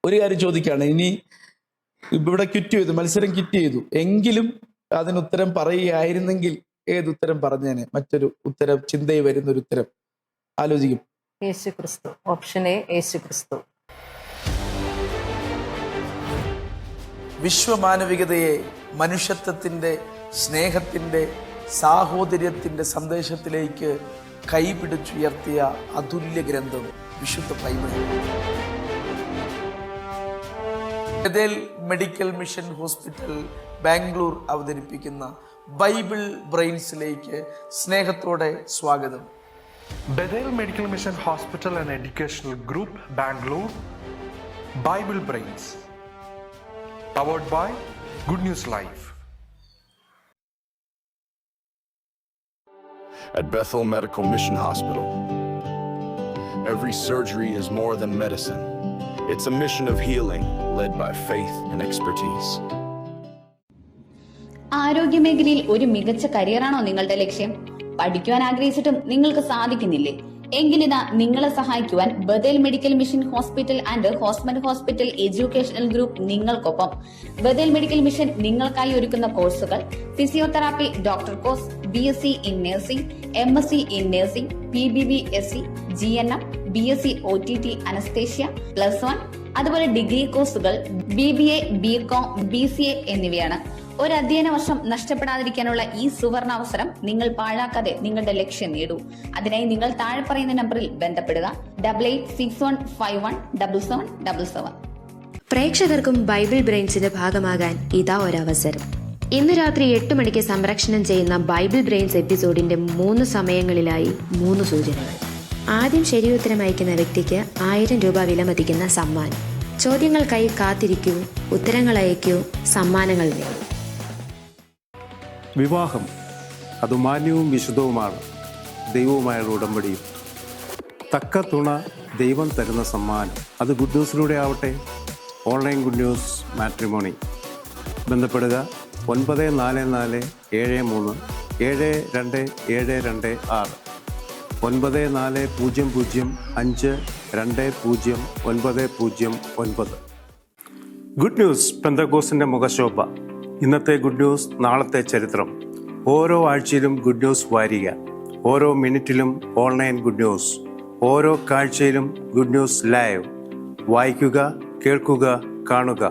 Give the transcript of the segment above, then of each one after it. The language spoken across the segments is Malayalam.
ഒരു കാര്യം ചോദിക്കുകയാണ്, ഇനി ഇവിടെ ക്വിറ്റ് ചെയ്തു, മത്സരം ക്വിറ്റ് ചെയ്തു, എങ്കിലും അതിന് ഉത്തരം പറയുകയായിരുന്നെങ്കിൽ ഏതുത്തരം പറഞ്ഞേനെ? മറ്റൊരു ഉത്തരം, ചിന്തയിൽ വരുന്നൊരു ഉത്തരം ആലോചിക്കും. യേശു ക്രിസ്തു. ഓപ്ഷൻ എ, യേശു ക്രിസ്തു. വിശ്വമാനവികതയെ മനുഷ്യത്വത്തിൻ്റെ, സ്നേഹത്തിൻ്റെ, സാഹോദര്യത്തിൻ്റെ സന്ദേശത്തിലേക്ക് കൈപിടിച്ചുയർത്തിയ അതുല്യ ഗ്രന്ഥം വിശുദ്ധ Bible. Bethel medical mission hospital Bangalore അവതരിപ്പിക്കുന്ന ബൈബിൾ ബ്രെയിൻസിലേക്ക് സ്നേഹത്തോടെ സ്വാഗതം. Bethel Medical Mission Hospital and Educational Group, Bangalore, Bible Brains, powered by Good News Live. At Bethel Medical Mission Hospital, every surgery is more than medicine. It's a mission of healing led by faith and expertise. ആരോഗ്യമേഖലയിൽ ഒരു മികച്ച കരിയറാണോ നിങ്ങളുടെ ലക്ഷ്യം? പഠിക്കുവാൻ ആഗ്രഹിച്ചിട്ടും നിങ്ങൾക്ക് സാധിക്കുന്നില്ലേ? എങ്കിലിതാ നിങ്ങളെ സഹായിക്കുവാൻ Bethel medical mission hospital and ഹോസ്മൻ ഹോസ്പിറ്റൽ എഡ്യൂക്കേഷണൽ ഗ്രൂപ്പ് നിങ്ങൾക്കൊപ്പം. ബഥേൽ മെഡിക്കൽ മിഷൻ നിങ്ങൾക്കായി ഒരുക്കുന്ന കോഴ്സുകൾ: physiotherapy doctor course, BSc in nursing, MSc in nursing, PBBSc, GNM, BSc OTT anaesthesia, +1, അതുപോലെ ഡിഗ്രി കോഴ്സുകൾ BBA, BCom, BCA എന്നിവയാണ്. ഒരു അധ്യയന വർഷം നഷ്ടപ്പെടാതിരിക്കാനുള്ള ഈ സുവർണ അവസരം നിങ്ങൾ പാഴാക്കാതെ നിങ്ങളുടെ ലക്ഷ്യം നേടൂ. അതിനായി നിങ്ങൾ താഴെ പറയുന്ന നമ്പറിൽ ബന്ധപ്പെടുക: 8861517777. പ്രേക്ഷകർക്കും ബൈബിൾ ബ്രെയിൻസിന്റെ ഭാഗമാകാൻ ഇതാ ഒരവസരം. ഇന്ന് രാത്രി 8 മണിക്ക് സംപ്രേഷണം ചെയ്യുന്ന ബൈബിൾ ബ്രെയിൻസ് എപ്പിസോഡിന്റെ 3 സമയങ്ങളിലായി 3 സൂചനകൾ. ആദ്യം ശരിയുത്തരം അയക്കുന്ന വ്യക്തിക്ക് 1000 രൂപ വിലമതിക്കുന്ന സമ്മാനം. ചോദ്യങ്ങൾക്കായി കാത്തിരിക്കൂ, ഉത്തരങ്ങൾ അയക്കൂ, സമ്മാനങ്ങൾ നേടൂ. വിവാഹം അത് മാന്യവും വിശുദ്ധവുമാണ്, ദൈവവുമായുള്ള ഉടമ്പടിയും. തക്ക തുണ ദൈവം തരുന്ന സമ്മാനം, അത് ഗുഡ് ന്യൂസിലൂടെ ആവട്ടെ. Online good news matrimony. ബന്ധപ്പെടുക 9473737276 9400520909. ഗുഡ് ന്യൂസ് പെന്തക്കോസ്തിന്റെ മുഖശോഭ. ഇന്നത്തെ ഗുഡ് ന്യൂസ്, നാളത്തെ ചരിത്രം. ഓരോ ആഴ്ചയിലും ഗുഡ് ന്യൂസ് വാരിക, ഓരോ മിനിറ്റിലും ഓൺലൈൻ ഗുഡ് ന്യൂസ്, ഓരോ കാഴ്ചയിലും ഗുഡ് ന്യൂസ് ലൈവ്. വായിക്കുക, കേൾക്കുക, കാണുക.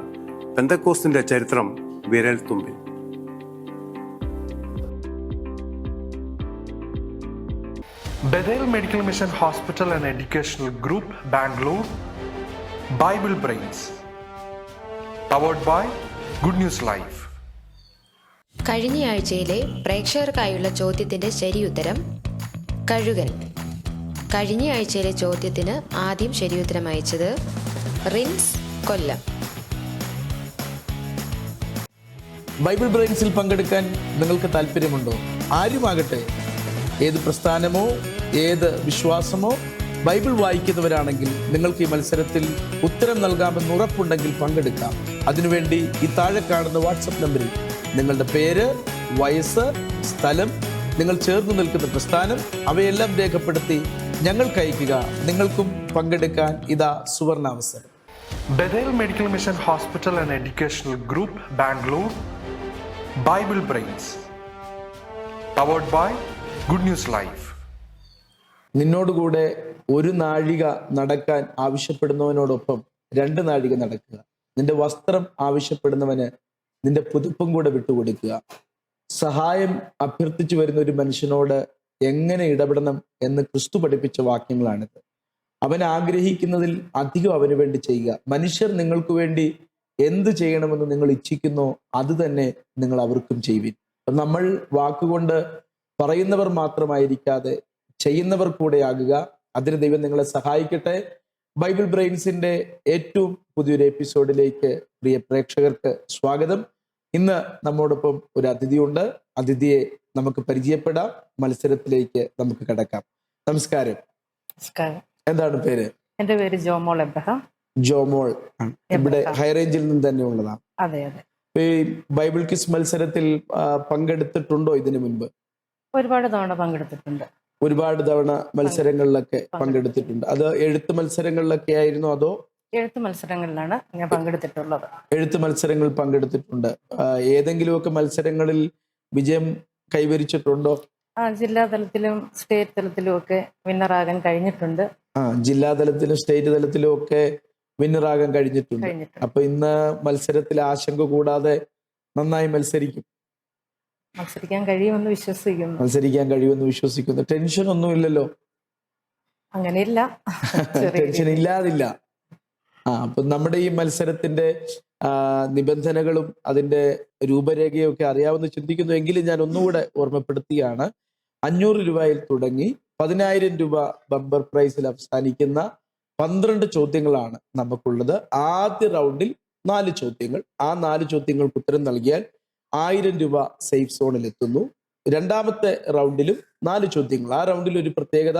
പെന്തക്കോസ്തിന്റെ ചരിത്രം വിരൽ തുമ്പിൽ. Bethel Medical Mission Hospital and Educational Group, Bangalore, Bible Brains, powered by Good News Live. കഴിഞ്ഞയാഴ്ചയിലെ പ്രേക്ഷകർക്കായുള്ള ചോദ്യത്തിന്റെ ശരിയുത്തരം കഴുകൻ. കഴിഞ്ഞയാഴ്ചയിലെ ചോദ്യത്തിന് ആദ്യം ശരിയുത്തരം അയച്ചത് റിൻസ്, കൊല്ലം. ബൈബിൾ ബ്രെയിൻസിൽ പങ്കെടുക്കാൻ നിങ്ങൾക്ക് താല്പര്യമുണ്ടോ? ആരുമാകട്ടെ, ഏത് പ്രസ്ഥാനമോ ഏത് വിശ്വാസമോ ബൈബിൾ വായിക്കുന്നവരാണെങ്കിൽ നിങ്ങൾക്ക് ഈ മത്സരത്തിൽ ഉത്തരം നൽകാമെന്ന് ഉറപ്പുണ്ടെങ്കിൽ പങ്കെടുക്കാം. അതിനുവേണ്ടി ഈ താഴെ കാണുന്ന വാട്സപ്പ് നമ്പറിൽ നിങ്ങളുടെ പേര്, വയസ്സ്, സ്ഥലം, നിങ്ങൾ ചേർന്ന് നിൽക്കുന്ന പ്രസ്ഥാനം അവയെല്ലാം രേഖപ്പെടുത്തി ഞങ്ങൾക്ക് അയക്കുക. നിങ്ങൾക്കും പങ്കെടുക്കാൻ ഇതാ സുവർണാവസരം. Bethel Medical Mission Hospital and Educational Group, Bangalore, Bible Brains, powered by Good News Live. നിന്നോടുകൂടെ 1 നാഴിക നടക്കാൻ ആവശ്യപ്പെടുന്നവനോടൊപ്പം 2 നാഴിക നടക്കുക. നിന്റെ വസ്ത്രം ആവശ്യപ്പെടുന്നവന് നിന്റെ പുതുപ്പും കൂടെ വിട്ടുകൊടുക്കുക. സഹായം അഭ്യർത്ഥിച്ചു വരുന്ന ഒരു മനുഷ്യനോട് എങ്ങനെ ഇടപെടണം എന്ന് ക്രിസ്തു പഠിപ്പിച്ച വാക്യങ്ങളാണിത്. അവൻ ആഗ്രഹിക്കുന്നതിൽ അധികം അവന് വേണ്ടി ചെയ്യുക. മനുഷ്യർ നിങ്ങൾക്ക് വേണ്ടി എന്ത് ചെയ്യണമെന്ന് നിങ്ങൾ ഇച്ഛിക്കുന്നോ അത് തന്നെ നിങ്ങൾ അവർക്കും ചെയ്യുവിൻ. നമ്മൾ വാക്കുകൊണ്ട് പറയുന്നവർ മാത്രമായിരിക്കാതെ ചെയ്യുന്നവർ കൂടെ ആകുക. അതിന് ദൈവം നിങ്ങളെ സഹായിക്കട്ടെ. ബൈബിൾ ബ്രെയിൻസിന്റെ ഏറ്റവും പുതിയൊരു എപ്പിസോഡിലേക്ക് പ്രിയ പ്രേക്ഷകർക്ക് സ്വാഗതം. ഇന്ന് നമ്മോടൊപ്പം ഒരു അതിഥിയുണ്ട്. അതിഥിയെ നമുക്ക് പരിചയപ്പെടാം. മത്സരത്തിലേക്ക് നമുക്ക് കടക്കാം. നമസ്കാരം. എന്താണ് പേര്? എന്റെ പേര് ജോമോൾ എബ്രഹാം. ജോമോൾ ഇവിടെ ഹൈറേഞ്ചിൽ നിന്ന് തന്നെ ഉള്ളതാണ്. അതെ അതെ. ഈ ബൈബിൾ ക്വിസ് മത്സരത്തിൽ പങ്കെടുത്തിട്ടുണ്ടോ ഇതിനു മുൻപ്? ഒരുപാട് തവണ പങ്കെടുത്തിട്ടുണ്ട്. ഒരുപാട് തവണ മത്സരങ്ങളിലൊക്കെ പങ്കെടുത്തിട്ടുണ്ട്. അത് എഴുത്ത് മത്സരങ്ങളിലൊക്കെ ആയിരുന്നു അതോ എഴുത്ത് മത്സരങ്ങളിലാണ് ഞാൻ പങ്കെടുത്തിട്ടുള്ളത്. എഴുത്ത് മത്സരങ്ങളിൽ പങ്കെടുത്തിട്ടുണ്ട്. ഏതെങ്കിലുമൊക്കെ മത്സരങ്ങളിൽ വിജയം കൈവരിച്ചിട്ടുണ്ടോ? ജില്ലാ തലത്തിലും സ്റ്റേറ്റ് തലത്തിലും ഒക്കെ വിന്നറാകാൻ കഴിഞ്ഞിട്ടുണ്ട്. ജില്ലാ തലത്തിലും സ്റ്റേറ്റ് തലത്തിലും ഒക്കെ വിന്നറാകാൻ കഴിഞ്ഞിട്ടുണ്ട്. അപ്പൊ ഇന്ന് മത്സരത്തിൽ ആശങ്ക കൂടാതെ നന്നായി മത്സരിക്കാൻ കഴിയുമെന്ന് വിശ്വസിക്കുന്നു. ടെൻഷൻ ഒന്നുമില്ലല്ലോ? അങ്ങനെയില്ല, ടെൻഷൻ ഇല്ലാതില്ല. അപ്പൊ നമ്മുടെ ഈ മത്സരത്തിന്റെ നിബന്ധനകളും അതിന്റെ രൂപരേഖയും ഒക്കെ അറിയാവുന്ന ചിന്തിക്കുന്നു. എങ്കിലും ഞാൻ ഒന്നുകൂടെ ഓർമ്മപ്പെടുത്തുകയാണ്. 500 രൂപയിൽ തുടങ്ങി 10,000 രൂപ ബമ്പർ പ്രൈസിൽ അവസാനിക്കുന്ന 12 ചോദ്യങ്ങളാണ് നമുക്കുള്ളത്. ആദ്യ റൗണ്ടിൽ 4 ചോദ്യങ്ങൾ. ആ 4 ചോദ്യങ്ങൾക്ക് ഉത്തരം നൽകിയാൽ 1000 രൂപ സേഫ് സോണിൽ എത്തുന്നു. രണ്ടാമത്തെ റൗണ്ടിലും 4 ചോദ്യങ്ങൾ. ആ റൗണ്ടിൽ ഒരു പ്രത്യേകത,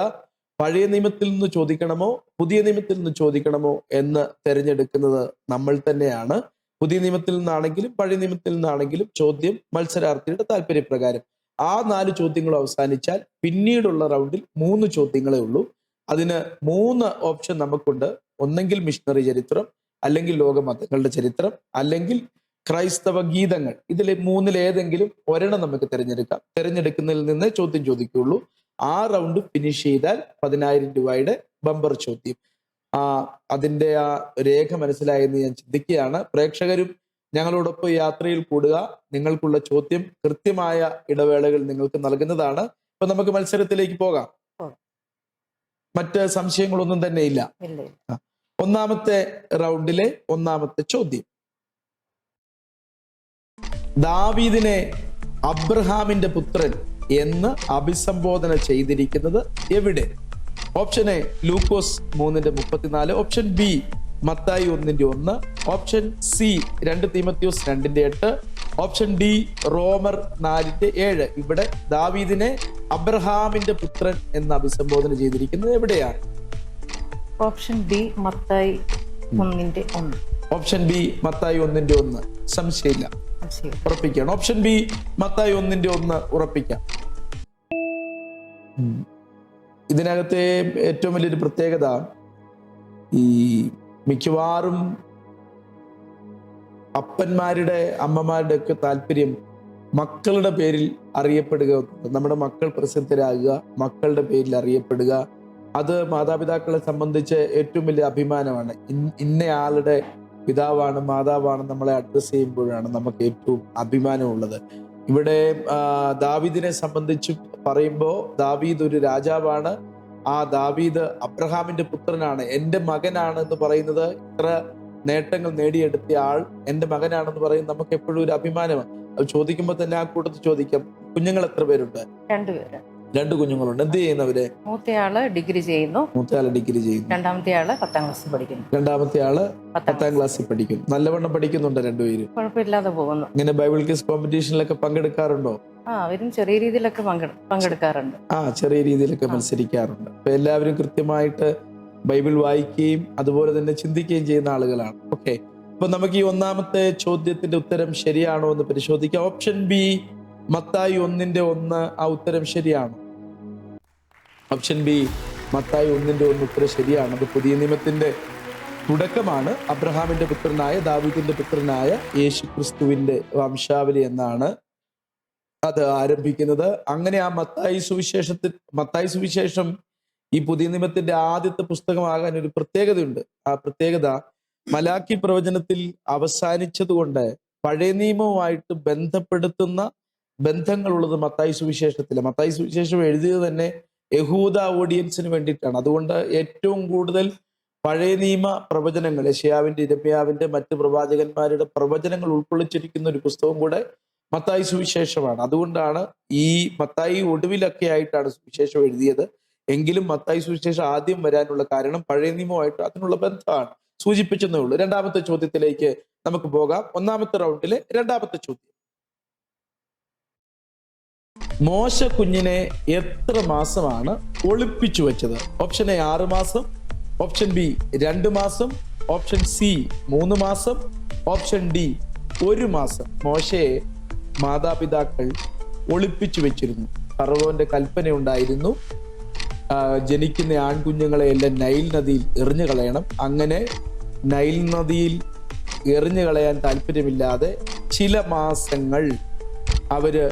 പഴയ നിയമത്തിൽ നിന്ന് ചോദിക്കണമോ പുതിയ നിയമത്തിൽ നിന്ന് ചോദിക്കണമോ എന്ന് തിരഞ്ഞെടുക്കുന്നത് നമ്മൾ തന്നെയാണ്. പുതിയ നിയമത്തിൽ നിന്നാണെങ്കിലും പഴയ നിയമത്തിൽ നിന്നാണെങ്കിലും ചോദ്യം മത്സരാർത്ഥിയുടെ താല്പര്യപ്രകാരം. ആ 4 ചോദ്യങ്ങൾ അവസാനിച്ചാൽ പിന്നീടുള്ള റൗണ്ടിൽ 3 ചോദ്യങ്ങളേ ഉള്ളൂ. അതിന് 3 ഓപ്ഷൻ നമുക്കുണ്ട്. ഒന്നെങ്കിൽ മിഷണറി ചരിത്രം, അല്ലെങ്കിൽ ലോകമതങ്ങളുടെ ചരിത്രം, അല്ലെങ്കിൽ ക്രൈസ്തവ ഗീതങ്ങൾ. ഇതിൽ 3-ൽ ഏതെങ്കിലും ഒരെണ്ണം നമുക്ക് തിരഞ്ഞെടുക്കാം. തിരഞ്ഞെടുക്കുന്നതിൽ നിന്ന് ചോദ്യം ചോദിക്കുകയുള്ളൂ. ആ റൗണ്ട് ഫിനിഷ് ചെയ്താൽ 10,000 രൂപയുടെ ബമ്പർ ചോദ്യം. അതിന്റെ ആ രേഖ മനസ്സിലായെന്ന് ഞാൻ ചിന്തിക്കുകയാണ്. പ്രേക്ഷകരും ഞങ്ങളോടൊപ്പം യാത്രയിൽ കൂടുക. നിങ്ങൾക്കുള്ള ചോദ്യം കൃത്യമായ ഇടവേളകൾ നിങ്ങൾക്ക് നൽകുന്നതാണ്. ഇപ്പൊ നമുക്ക് മത്സരത്തിലേക്ക് പോകാം. മറ്റ് സംശയങ്ങളൊന്നും തന്നെ ഇല്ല. ഒന്നാമത്തെ റൗണ്ടിലെ ഒന്നാമത്തെ ചോദ്യം, ദാവീദിനെ അബ്രഹാമിന്റെ പുത്രൻ എന്ന് അഭിസംബോധന ചെയ്തിരിക്കുന്നത് എവിടെ? Option A Lukose 3:34, option B Mathai 1:1, option C 2 തീമോഥെയോസ് 2:8, option D റോമർ 4:7. ഇവിടെ ദാവീദിനെ അബ്രഹാമിന്റെ പുത്രൻ എന്ന് അഭിസംബോധന ചെയ്തിരിക്കുന്നത് എവിടെയാണ്? Option B Mathai 1:1. Option B Mathai 1:1. സംശയമില്ല, ഉറപ്പിക്കാം. ഓപ്ഷൻ ബി മത്തായി 1:1 ഉറപ്പിക്കാം. ഇതിനകത്തെ ഏറ്റവും വലിയൊരു പ്രത്യേകത, ഈ മിക്കവാറും അപ്പന്മാരുടെ അമ്മമാരുടെ ഒക്കെ താല്പര്യം മക്കളുടെ പേരിൽ അറിയപ്പെടുക. നമ്മുടെ മക്കൾ പ്രസിദ്ധരാകുക, മക്കളുടെ പേരിൽ അറിയപ്പെടുക. അത് മാതാപിതാക്കളെ സംബന്ധിച്ച് ഏറ്റവും വലിയ അഭിമാനമാണ്. ഇന്നയാളുടെ പിതാവാണ് മാതാവാണ് നമ്മളെ അഡ്രസ് ചെയ്യുമ്പോഴാണ് നമുക്ക് ഏറ്റവും അഭിമാനമുള്ളത്. ഇവിടെ ദാവീദിനെ സംബന്ധിച്ച് പറയുമ്പോൾ ദാവീദ് ഒരു രാജാവാണ്. ആ ദാവീദ് അബ്രഹാമിന്റെ പുത്രനാണ്, എൻ്റെ മകനാണ് എന്ന് പറയുന്നത്, ഇത്ര നേട്ടങ്ങൾ നേടിയെടുത്ത ആൾ എൻ്റെ മകനാണെന്ന് പറയുന്നത് നമുക്ക് എപ്പോഴും ഒരു അഭിമാനമാണ്. അത് ചോദിക്കുമ്പോൾ തന്നെ ആ കൂട്ടത്തിൽ ചോദിക്കാം, കുഞ്ഞുങ്ങൾ എത്ര പേരുണ്ട്? 2 പേര്. 2 കുഞ്ഞുങ്ങളുണ്ട്. എന്ത് ചെയ്യുന്നവര്? മൂത്തയാള് ഡിഗ്രി ചെയ്യുന്നു. രണ്ടാമത്തെ ആള് 10ാം ക്ലാസ്സിൽ പഠിക്കുന്നു. നല്ലവണ്ണം പഠിക്കുന്നുണ്ട് രണ്ടുപേരും? കുഴപ്പമില്ലാതെ പോകുന്നു. ഇങ്ങനെ ബൈബിൾ ക്വിസ് കോമ്പറ്റീഷനിലൊക്കെ പങ്കെടുക്കാറുണ്ടോ? അവരും ചെറിയ രീതിയിലൊക്കെ പങ്കെടുക്കാറുണ്ട്. ചെറിയ രീതിയിലൊക്കെ മത്സരിക്കാറുണ്ട്. അപ്പൊ എല്ലാവരും കൃത്യമായിട്ട് ബൈബിൾ വായിക്കുകയും അതുപോലെ തന്നെ ചിന്തിക്കുകയും ചെയ്യുന്ന ആളുകളാണ്. ഓക്കെ, അപ്പൊ നമുക്ക് ഈ ഒന്നാമത്തെ ചോദ്യത്തിന്റെ ഉത്തരം ശരിയാണോ എന്ന് പരിശോധിക്കാം. ഓപ്ഷൻ ബി മത്തായി 1:1 ആ ഉത്തരം ശരിയാണോ? ഓപ്ഷൻ ബി മത്തായി 1:1 ഉത്തരം ശരിയാണ്. അത് പുതിയ നിയമത്തിന്റെ തുടക്കമാണ്. അബ്രഹാമിന്റെ പുത്രനായ ദാവീദിന്റെ പുത്രനായ യേശു ക്രിസ്തുവിന്റെ വംശാവലി എന്നാണ് അത് ആരംഭിക്കുന്നത്. അങ്ങനെ ആ മത്തായി സുവിശേഷം ഈ പുതിയ നിയമത്തിന്റെ ആദ്യത്തെ പുസ്തകമാകാൻ ഒരു പ്രത്യേകതയുണ്ട്. ആ പ്രത്യേകത മലാക്കി പ്രവചനത്തിൽ അവസാനിച്ചതുകൊണ്ട് പഴയ നിയമവുമായിട്ട് ബന്ധപ്പെടുത്തുന്ന ബന്ധങ്ങളുള്ളത് മത്തായി സുവിശേഷത്തില്. മത്തായി സുവിശേഷം എഴുതിയത് തന്നെ യഹൂദ ഓഡിയൻസിന് വേണ്ടിയിട്ടാണ്. അതുകൊണ്ട് ഏറ്റവും കൂടുതൽ പഴയ നിയമ പ്രവചനങ്ങൾ, യെശയ്യാവിന്റെ, യിരെമ്യാവിന്റെ, മറ്റ് പ്രവാചകന്മാരുടെ പ്രവചനങ്ങൾ ഉൾക്കൊള്ളിച്ചിരിക്കുന്ന ഒരു പുസ്തകം കൂടെ മത്തായി സുവിശേഷമാണ്. അതുകൊണ്ടാണ് ഈ മത്തായി ഒടുവിലൊക്കെ ആയിട്ടാണ് സുവിശേഷം എഴുതിയത്. എങ്കിലും മത്തായി സുവിശേഷം ആദ്യം വരാനുള്ള കാരണം പഴയ നിയമമായിട്ട് അതിനുള്ള ബന്ധമാണ്. സൂചിപ്പിച്ചെന്നേ ഉള്ളൂ. രണ്ടാമത്തെ ചോദ്യത്തിലേക്ക് നമുക്ക് പോകാം. ഒന്നാമത്തെ റൗണ്ടിലെ രണ്ടാമത്തെ ചോദ്യം, മോശ കുഞ്ഞിനെ എത്ര മാസമാണ് ഒളിപ്പിച്ചു വെച്ചത്? ഓപ്ഷൻ എ 6 മാസം, ഓപ്ഷൻ ബി 2 മാസം, ഓപ്ഷൻ സി 3 മാസം, ഓപ്ഷൻ ഡി 1 മാസം. മോശയെ മാതാപിതാക്കൾ ഒളിപ്പിച്ചു വെച്ചിരുന്നു. ഫറവോന്റെ കൽപ്പന ഉണ്ടായിരുന്നു, ജനിക്കുന്ന ആൺകുഞ്ഞുങ്ങളെ എല്ലാം നൈൽ നദിയിൽ എറിഞ്ഞു കളയണം. അങ്ങനെ നൈൽ നദിയിൽ എറിഞ്ഞു കളയാൻ താല്പര്യമില്ലാതെ ചില മാസങ്ങൾ അവര്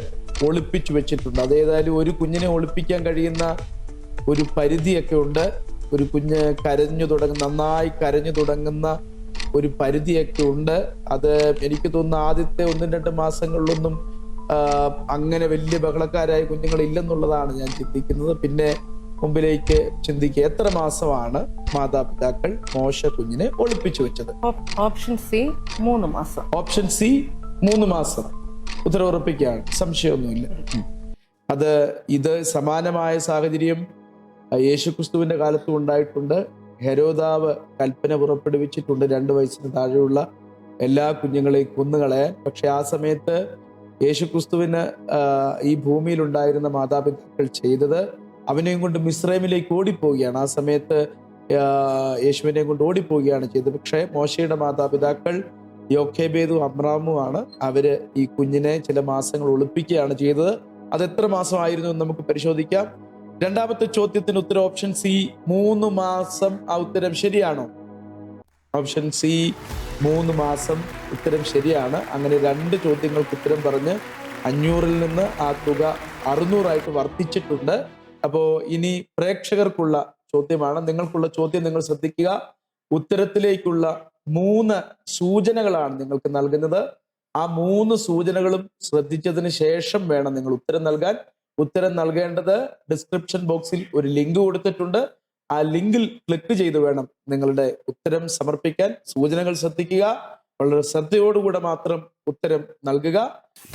ഒളിപ്പിച്ചു വെച്ചിട്ടുണ്ട്. അതേതായാലും ഒരു കുഞ്ഞിനെ ഒളിപ്പിക്കാൻ കഴിയുന്ന ഒരു പരിധിയൊക്കെ ഉണ്ട്. ഒരു കുഞ്ഞ് നന്നായി കരഞ്ഞു തുടങ്ങുന്ന ഒരു പരിധിയൊക്കെ ഉണ്ട്. അത് എനിക്ക് തോന്നുന്നു ആദ്യത്തെ 1-2 മാസങ്ങളിലൊന്നും അങ്ങനെ വലിയ ബഹളക്കാരായ കുഞ്ഞുങ്ങൾ ഇല്ലെന്നുള്ളതാണ് ഞാൻ ചിന്തിക്കുന്നത്. പിന്നെ മുമ്പിലേക്ക് ചിന്തിക്കുക, എത്ര മാസമാണ് മാതാപിതാക്കൾ മോശ കുഞ്ഞിനെ ഒളിപ്പിച്ചു വെച്ചത്? ഓപ്ഷൻ സി 3 മാസം. ഓപ്ഷൻ സി 3 മാസം. ഉത്തരം ഉറപ്പിക്കുകയാണ്, സംശയമൊന്നുമില്ല. ഇത് സമാനമായ സാഹചര്യം യേശുക്രിസ്തുവിന്റെ കാലത്തും ഉണ്ടായിട്ടുണ്ട്. ഹെരോദാവ് കൽപ്പന പുറപ്പെടുവിച്ചിട്ടുണ്ട് 2 വയസ്സിന് താഴെയുള്ള എല്ലാ കുഞ്ഞുങ്ങളെയും കൊന്നുകളയാൻ. പക്ഷെ ആ സമയത്ത് യേശുക്രിസ്തുവിന് ഈ ഭൂമിയിൽ ഉണ്ടായിരുന്ന മാതാപിതാക്കൾ ചെയ്തത് അവനെയും കൊണ്ട് മിസ്രൈമിലേക്ക് ഓടിപ്പോവുകയാണ്. ആ സമയത്ത് യേശുവിനെയും കൊണ്ട് ഓടിപ്പോവുകയാണ് ചെയ്തത്. പക്ഷേ മോശയുടെ മാതാപിതാക്കൾ യോഖേബേദും അബ്രാമുമാണ്. അവര് ഈ കുഞ്ഞിനെ ചില മാസങ്ങൾ ഒളിപ്പിക്കുകയാണ് ചെയ്തത്. അത് എത്ര മാസമായിരുന്നു എന്ന് നമുക്ക് പരിശോധിക്കാം. രണ്ടാമത്തെ ചോദ്യത്തിന് ഉത്തരം ഓപ്ഷൻ സി 3 മാസം. ആ ഉത്തരം ശരിയാണോ? ഓപ്ഷൻ സി 3 മാസം ഉത്തരം ശരിയാണ്. അങ്ങനെ 2 ചോദ്യങ്ങൾക്ക് ഉത്തരം പറഞ്ഞ് 500-ൽ നിന്ന് ആ തുക 600 വർദ്ധിച്ചിട്ടുണ്ട്. അപ്പോ ഇനി പ്രേക്ഷകർക്കുള്ള ചോദ്യമാണ്. നിങ്ങൾക്കുള്ള ചോദ്യം നിങ്ങൾ ശ്രദ്ധിക്കുക. ഉത്തരത്തിലേക്കുള്ള 3 സൂചനകളാണ് നിങ്ങൾക്ക് നൽകുന്നത്. ആ 3 സൂചനകളും ശ്രദ്ധിച്ചതിന് ശേഷം വേണം നിങ്ങൾ ഉത്തരം നൽകാൻ. ഉത്തരം നൽകേണ്ടത് ഡിസ്ക്രിപ്ഷൻ ബോക്സിൽ ഒരു ലിങ്ക് കൊടുത്തിട്ടുണ്ട്. ആ ലിങ്കിൽ ക്ലിക്ക് ചെയ്ത് വേണം നിങ്ങളുടെ ഉത്തരം സമർപ്പിക്കാൻ. സൂചനകൾ ശ്രദ്ധിക്കുക, വളരെ ശ്രദ്ധയോടുകൂടെ മാത്രം ഉത്തരം നൽകുക.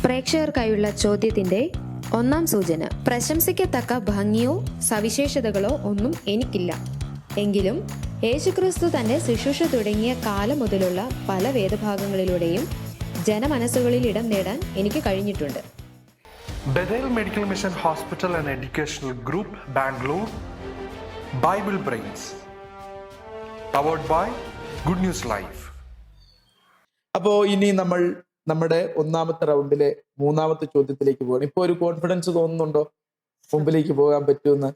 പ്രേക്ഷകർക്കായുള്ള ചോദ്യത്തിന്റെ 1-ാം സൂചന: പ്രശംസിക്കത്തക്ക ഭംഗിയോ സവിശേഷതകളോ ഒന്നും എനിക്കില്ല. എങ്കിലും യേശുക്രിസ്തു തന്റെ ശുശ്രൂഷ തുടങ്ങിയ കാലം മുതലുള്ള പല വേദഭാഗങ്ങളിലൂടെയും ജനമനസ്സുകളിൽ ഇടം നേടാൻ എനിക്ക് കഴിഞ്ഞിട്ടുണ്ട്. Bethel Medical Mission Hospital and Educational Group, Bangalore. Bible Brains. Powered by Good News Live. അപ്പോ ഇനി നമ്മൾ നമ്മുടെ 1-ാമത്തെ റൗണ്ടിലെ 3-ാമത്തെ ചോദ്യത്തിലേക്ക് പോകണം. ഇപ്പൊ ഒരു കോൺഫിഡൻസ് തോന്നുന്നുണ്ടോ മുമ്പിലേക്ക് പോകാൻ പറ്റുമെന്ന്?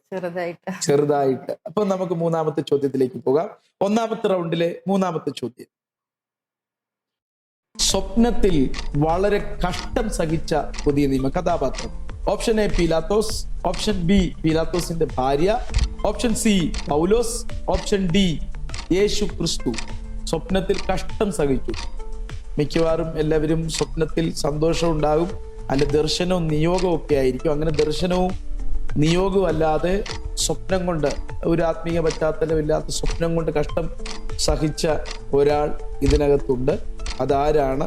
ചെറുതായിട്ട്. അപ്പൊ നമുക്ക് 3-ാമത്തെ ചോദ്യത്തിലേക്ക് പോകാം. 1-ാമത്തെ റൗണ്ടിലെ 3-ാമത്തെ ചോദ്യം: സ്വപ്നത്തിൽ വളരെ കഷ്ടം സഹിച്ച പുതിയ നിയമ കഥാപാത്രം. ഓപ്ഷൻ എ പീലാത്തോസ്, ഓപ്ഷൻ ബി പീലാത്തോസിന്റെ ഭാര്യ, ഓപ്ഷൻ സി പൗലോസ്, ഓപ്ഷൻ ഡി യേശു ക്രിസ്തു. സ്വപ്നത്തിൽ കഷ്ടം സഹിച്ചു. മിക്കവാറും എല്ലാവരും സ്വപ്നത്തിൽ സന്തോഷം ഉണ്ടാകും, അല്ല ദർശനവും നിയോഗവും ഒക്കെ ആയിരിക്കും. അങ്ങനെ ദർശനവും നിയോഗവും അല്ലാതെ സ്വപ്നം കൊണ്ട്, ഒരു ആത്മീയ പശ്ചാത്തലമില്ലാത്ത സ്വപ്നം കൊണ്ട് കഷ്ടം സഹിച്ച ഒരാൾ ഇതിനകത്തുണ്ട്. അതാരാണ്?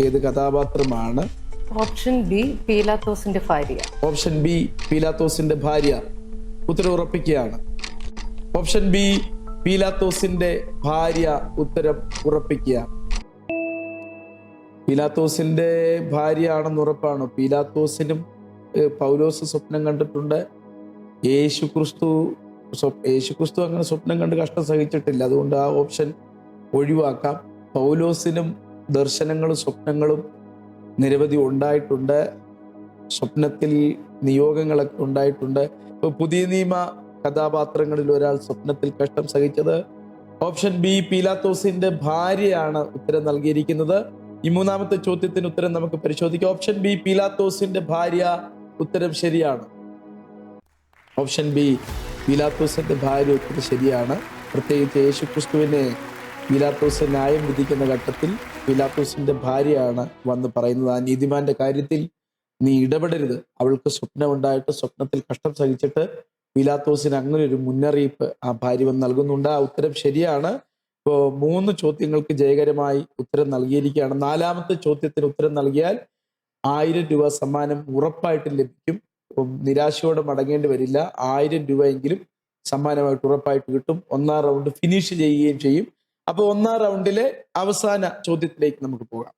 ഏത് കഥാപാത്രമാണ്? ഓപ്ഷൻ ബി പീലാത്തോസിന്റെ ഭാര്യ. ഓപ്ഷൻ ബി പീലാത്തോസിന്റെ ഭാര്യ. ഉത്തരം ഉറപ്പിക്കുകയാണ്. ഓപ്ഷൻ ബി പീലാത്തോസിന്റെ ഭാര്യ. ഉത്തരം ഉറപ്പിക്കുക. പീലാത്തോസിന്റെ ഭാര്യ ആണെന്ന് ഉറപ്പാണോ? പീലാത്തോസിനും പൗലോസ് സ്വപ്നം കണ്ടിട്ടുണ്ട്. യേശുക്രിസ്തു അങ്ങനെ സ്വപ്നം കണ്ട് കഷ്ടം സഹിച്ചിട്ടില്ല. അതുകൊണ്ട് ആ ഓപ്ഷൻ ഒഴിവാക്കാം. പൗലോസിനും ദർശനങ്ങളും സ്വപ്നങ്ങളും നിരവധി ഉണ്ടായിട്ടുണ്ട്. സ്വപ്നത്തിൽ നിയോഗങ്ങളൊക്കെ ഉണ്ടായിട്ടുണ്ട്. ഇപ്പൊ പുതിയ നിയമ കഥാപാത്രങ്ങളിൽ ഒരാൾ സ്വപ്നത്തിൽ കഷ്ടം സഹിച്ചത് ഓപ്ഷൻ ബി പീലാത്തോസിന്റെ ഭാര്യയാണ് ഉത്തരം നൽകിയിരിക്കുന്നത്. ഈ 3-ാമത്തെ ചോദ്യത്തിന് ഉത്തരം നമുക്ക് പരിശോധിക്കാം. ഓപ്ഷൻ ബി പീലാത്തോസിന്റെ ഭാര്യ. ഉത്തരം ശരിയാണ്. ഓപ്ഷൻ ബി പീലാത്തോസിന്റെ ഭാര്യ ഉത്തരം ശരിയാണ്. പ്രത്യേകിച്ച് യേശുക്രിസ്തുവിനെ പീലാത്തോസ് ന്യായം വിധിക്കുന്ന ഘട്ടത്തിൽ പീലാത്തോസിന്റെ ഭാര്യയാണ് വന്ന് പറയുന്നത്, ആ നീതിമാന്റെ കാര്യത്തിൽ നീ ഇടപെടരുത്. അവൾക്ക് സ്വപ്നം ഉണ്ടായിട്ട് സ്വപ്നത്തിൽ കഷ്ടം സഹിച്ചിട്ട് പീലാത്തോസിന് അങ്ങനെ ഒരു മുന്നറിയിപ്പ് ആ ഭാര്യ വന്ന് നൽകുന്നുണ്ട്. ആ ഉത്തരം ശരിയാണ്. ഇപ്പോൾ 3 ചോദ്യങ്ങൾക്ക് ജയകരമായി ഉത്തരം നൽകിയിരിക്കുകയാണ്. 4-ാമത്തെ ചോദ്യത്തിന് ഉത്തരം നൽകിയാൽ 1000 രൂപ സമ്മാനം ഉറപ്പായിട്ടും ലഭിക്കും. നിരാശയോടെ മടങ്ങേണ്ടി വരില്ല. 1000 രൂപയെങ്കിലും സമ്മാനമായിട്ട് ഉറപ്പായിട്ട് കിട്ടും. 1-ാം റൗണ്ട് ഫിനിഷ് ചെയ്യുകയും ചെയ്യും. അപ്പോൾ 1-ാം റൗണ്ടിലെ അവസാന ചോദ്യത്തിലേക്ക് നമുക്ക് പോകാം.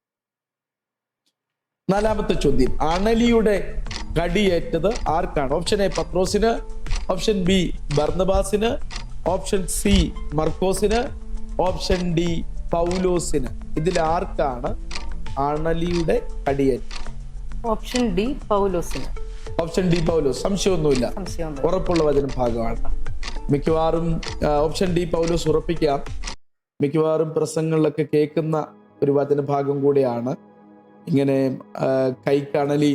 4-ാമത്തെ ചോദ്യം: അണലിയുടെ കടിയേറ്റത് ആർക്കാണ്? ഓപ്ഷൻ എ പത്രോസിന്, ഓപ്ഷൻ ബി ബർന്നബാസിന്, ഓപ്ഷൻ സി മർക്കോസിന്, ഓപ്ഷൻ ഡി പൗലോസിന്. ഇതിൽ ആർക്കാണ് അണലിയുടെ കടിയേറ്റത്? ഓപ്ഷൻ ഡി പൗലോസിന്. Option D Paulose. സംശയമൊന്നുമില്ല, ഉറപ്പുള്ള വചനം ഭാഗമാണ്. മിക്കവാറും ഓപ്ഷൻ ഡി പൗലോസ് ഉറപ്പിക്കാം. മിക്കവാറും പ്രസംഗങ്ങളിലൊക്കെ കേൾക്കുന്ന ഒരു വചനഭാഗം കൂടെയാണ്. ഇങ്ങനെ കൈക്കണലി